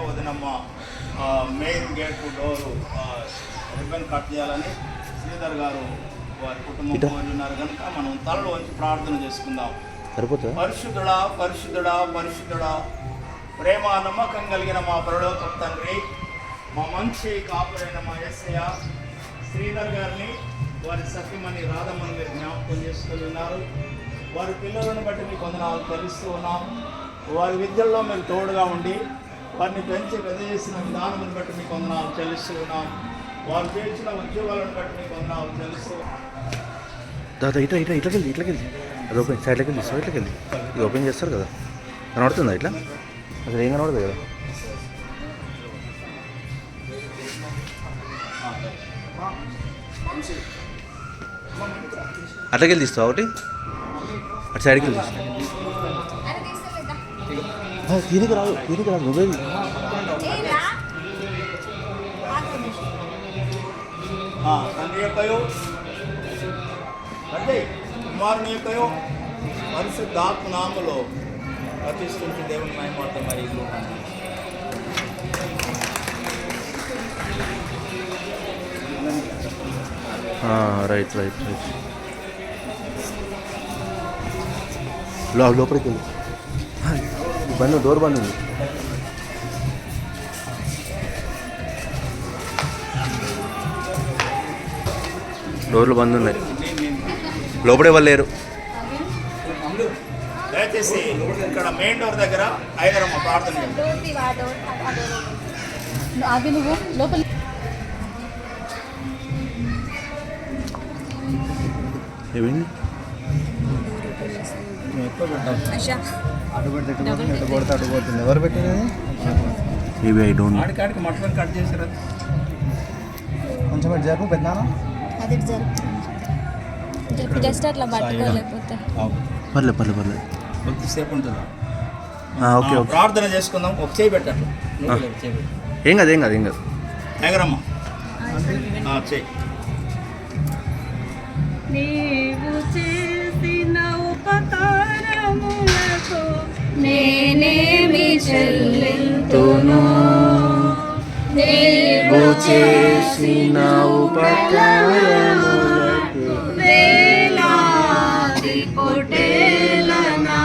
వదినమ్మ main gate door ribbon cut చేయాలని శ్రీధర్ గారు వారి కుటుంబం ఉన్నారు కనుక మనం తలలో వచ్చి ప్రార్థన చేసుకుందాం. పరిశుద్ధుడా పరిశుద్ధుడా పరిశుద్ధుడా, ప్రేమ నమ్మకం కలిగిన మా పరలోక తండ్రి, మా మంచి కాపురైన మా యేసయ్య, శ్రీధర్ గారిని వారి సఖిమణి రాధమ్మని మీరు జ్ఞాపకం చేసుకున్నారు. వారి పిల్లలను బట్టి మీకు వందనాలు తెలుస్తూ ఉన్నాం. వారి విద్యల్లో మీరు తోడుగా ఉండి వారిని పెంచి పెద్ద చేసిన విధానం బట్టి మీకు వందనాలు తెలుస్తూ ఉన్నాం. వారు చేసిన ఉద్యోగాలను బట్టి మీకు వందనాలు తెలుస్తూ దాదా ఇట్లకెళ్ళి అది ఓపెన్ సైడ్లోకి వెళ్ళి ఇట్లకి వెళ్ళి ఇది ఓపెన్ చేస్తారు కదా, కనబడుతుందా ఇట్లా? అసలు ఏం కనబడదు కదా. అట్లకెళ్ళి తీస్తావు ఒకటి, అటు సైడ్కి వెళ్ళి తీస్తా. దీనికి రాదు నువ్వే తండ్రి యొక్కయో అంటే కుమారుని యొక్కయో పరిశుద్ధాత్మ నామములో ప్రతిష్ఠించి దేవుని మహిమార్థం మరి రైట్ లోపలికి వెళ్ళి బండి డోర్ బంద్ ఉంది. డోర్లు బంద్ ఉన్నాయి, లోపడే వాళ్ళు లేరు. దయచేసి ఇక్కడ మెయిన్ డోర్ దగ్గర ఐదరమ్మ ప్రార్థన ఏమైంది? అడుగుతుంది ఎవరు పెట్టినది? ఇవి ఐ డోంట్ ఆడికాడికి మటన్ కట్ చేసారు. కొంచెం జరుపు పెద్దనా, అది జస్ట్ అట్లా పట్టుకోలేకపోతే పర్లేదు కొద్దిసేపు ఉంటుందా? ఓకే ప్రార్థన చేసుకుందాం. ఒక చేయి పెట్టండి. ఏం కాదు ఎగరమ్మా చేయి. నీవు చేసిన ఉపకారములకు నేనేమి చెల్లింతును, నీవు చేసిన ఉపకారములకు వేలాది కోటేలనా,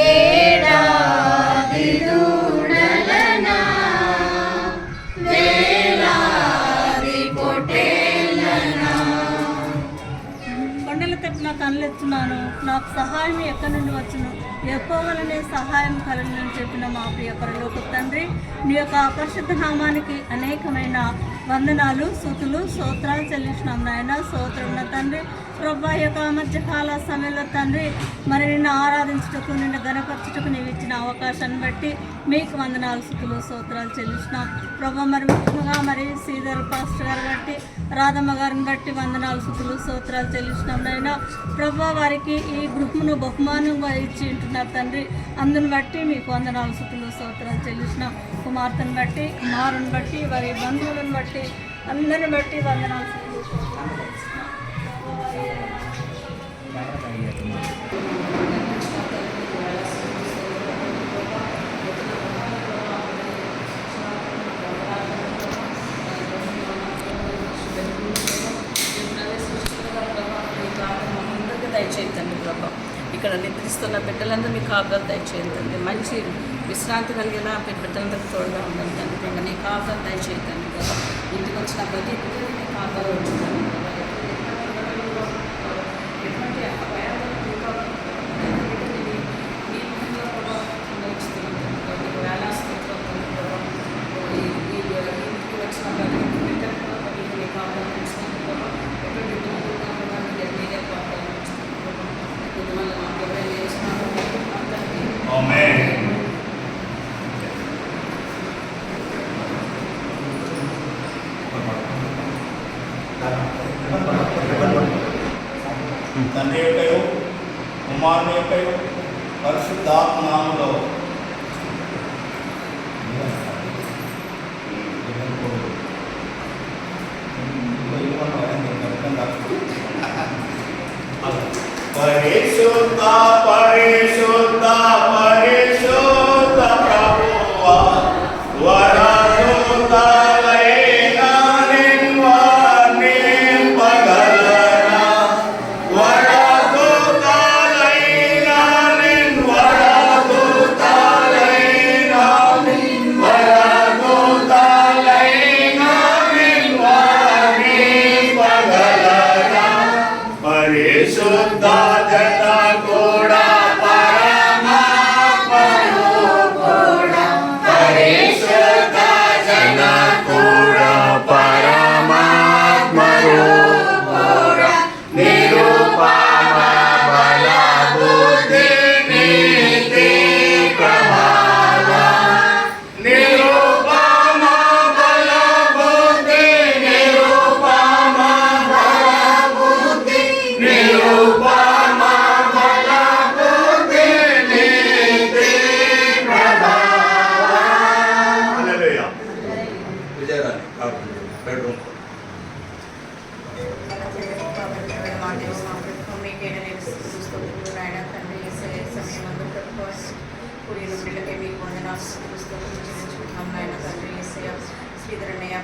ఏడాది దూడలనా, వేలాది కోటేలనా. కొండల తట్టు నా కళ్ళెత్తున్నాను, నాకు సహాయం ఎక్కడి నుండి వచ్చును? యెహోవానే సహాయం కలుగునని చెప్పిన మా ప్రియ పరలోక తండ్రి, నీ యొక్క పరిశుద్ధ నామానికి అనేకమైన వందనాలు, స్తుతులు, స్తోత్రాలు చెల్లించినాం నాయన. స్తోత్రం తండ్రి. ప్రభా, యొక్క మధ్యకాల సమయంలో తండ్రి మరి నిన్ను ఆరాధించుటకు, నిన్ను గణపరచుటకు నీవు ఇచ్చిన అవకాశాన్ని బట్టి మీకు వందనాలు, స్తుతులు, స్తోత్రాలు చెల్లించినాం ప్రభా. మరి ముఖ్యంగా మరి శ్రీధర్ పాస్టర్ గారు బట్టి, రాధమ్మ గారిని బట్టి వందనాలు, స్తుతులు, స్తోత్రాలు చెల్లించినాం నాయన. ప్రభా, వారికి ఈ గృహమును బహుమానంగా ఇచ్చి ఉంటున్నారు తండ్రి. అందుని బట్టి మీకు వందనాలు, స్తుతులు, స్తోత్రాలు చెల్లించినాం. కుమార్తెను బట్టి, కుమారుని బట్టి, వారి బంధువులను బట్టి, అందరిని బట్టి వందనాలు, స్తుతులు, స్తోత్రాలు చెల్లిస్తున్నాం. దయచేయండి ప్రభా. ఇక్కడ నిద్రిస్తున్న బిడ్డలందరూ మీ కాపుదలు దయచేయండి. మంచి విశ్రాంతి కలిగేలా బిడ్డలందరికీ తోడుగా ఉండాలి తండ్రి. నీ కాపుదలు దయచేయండి ప్రభా. ఇంటికి వచ్చిన ప్రతి బిడ్డలు మీ కాపుదలు ఉంచుతాను. ఎటువంటి తండ్రి యొక్కయో కుమారుని యొక్కయో పరిశుద్ధాత్మ నామములో పరిశుద్ధ పరిశుద్ధ పరిశుద్ధ ప్రభువా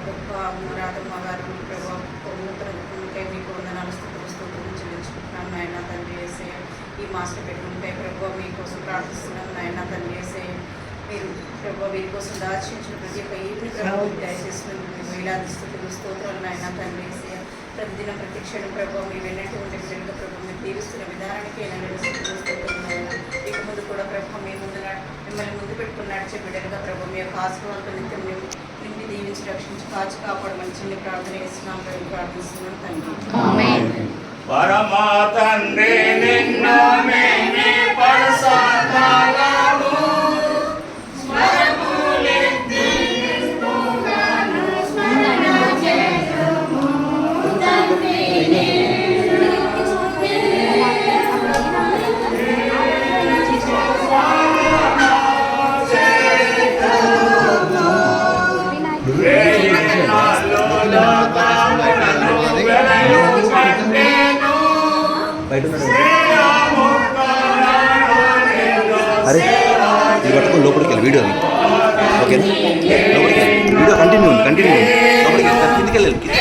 ప్రభు రాధమ్మ గారు ప్రభు మీకు వందనాలు స్తోత్రం చెల్లించుకుంటున్నాను నాయన తండ్రి యేసయ్య. ఈ మాస్టర్ పెట్టుకుంటే ప్రభు మీకోసం ప్రార్థిస్తున్నాను నాయన తండ్రి యేసయ్య. మీరు ప్రభు వీరి కోసం దాచించిన ప్రతి ఒక్క ఈవిని ప్రభు దయచేసినందుకు మీకు వేలాది స్తుతులు స్తోత్రాలు నాయన తండ్రి యేసయ్య. ప్రతిదినం ప్రతి క్షణం ప్రభు మీ వెన్నట్టు ఉండే బిడ్డలుగా ప్రభు మీరు దీవిస్తున్న విధానానికి నేను స్తుతులు స్తోత్రం నాయన. ఇక ముందు కూడా ప్రభు మీ ముందు మిమ్మల్ని ముందు పెట్టుకుని నడిచే బిడ్డలుగా ప్రభు మీ యొక్క ఆశీర్వాదాలతో నిత్యం నిండి దీవించి రక్షించి కాచి కాపాడమని చిన్న ప్రార్థన చేస్తున్నాం ప్రార్థిస్తున్నాం తండ్రి. పరమా తండ్రి నిన్ను మేమే పరసాగాము బయట అరే ఇది పట్టుకొని లోపలికి వెళ్ళి వీడియో ఓకేనా లోపలికి వెళ్ళి వీడియో కంటిన్యూ ఉంది లోపలికి వెళ్ళి కిందికి వెళ్ళాలి